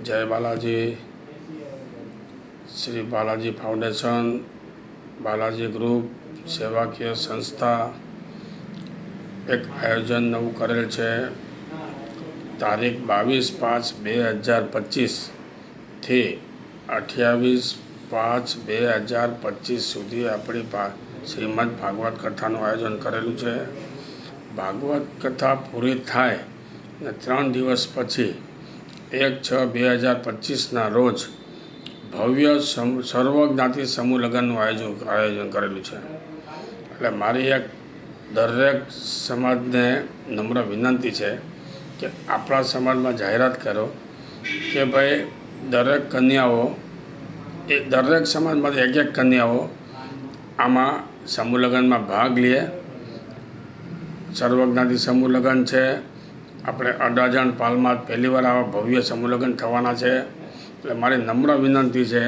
જય Balaji, Shri Balaji foundation, Balaji group સેવાકીય સંસ્થા એક આયોજન નવું કરેલ છે. તારીખ 22/5/2025થી 28/5/2025 સુધી આપણી શ્રીમદ ભાગવત કથાનું આયોજન કરેલું છે. ભાગવત કથા પૂરી થાય ને 3 દિવસ પછી 1/6/2025ના રોજ ભવ્ય સર્વજ્ઞાતિ સમૂહ લગ્નનું આયોજન કરેલું છે. એટલે મારી દરેક સમાજને નમ્ર વિનંતી છે કે આપણા સમાજમાં જાહેરાત કરો કે ભાઈ દરેક સમાજમાંથી એક કન્યાઓ આમાં સમૂહ લગ્નમાં ભાગ લે. સર્વજ્ઞાતિ સમૂહ લગ્ન છે. આપણે અડાજણ પાલમાં પહેલીવાર આવા ભવ્ય સમૂહ લગ્ન થવાના છે. એટલે મારી નમ્ર વિનંતી છે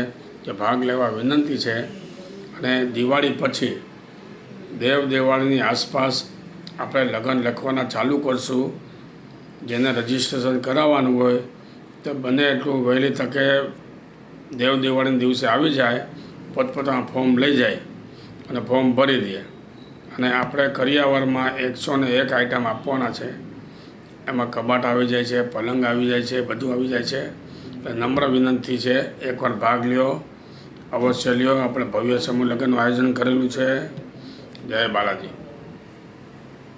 કે ભાગ લેવા વિનંતી છે. અને દિવાળી પછી દેવાળીની આસપાસ આપણે લગ્ન લખવાના ચાલુ કરશું. જેને રજિસ્ટ્રેશન કરાવવાનું હોય તો બને એટલું વહેલી તકે દિવાળીના દિવસે આવી જાય, પોતપોતાના ફોર્મ લઈ જાય અને ફોર્મ ભરી દે. અને આપણે કરિયાવરમાં 101 આઈટમ આપવાના છે. એમાં કબાટ આવી જાય છે, પલંગ આવી જાય છે, બધું આવી જાય છે. એટલે નમ્ર વિનંતી છે, એકવાર ભાગ લ્યો, અવશ્ય લ્યો. આપણે ભવ્ય સમૂહ લગ્નનું આયોજન કરેલું છે. જય બાલાજી.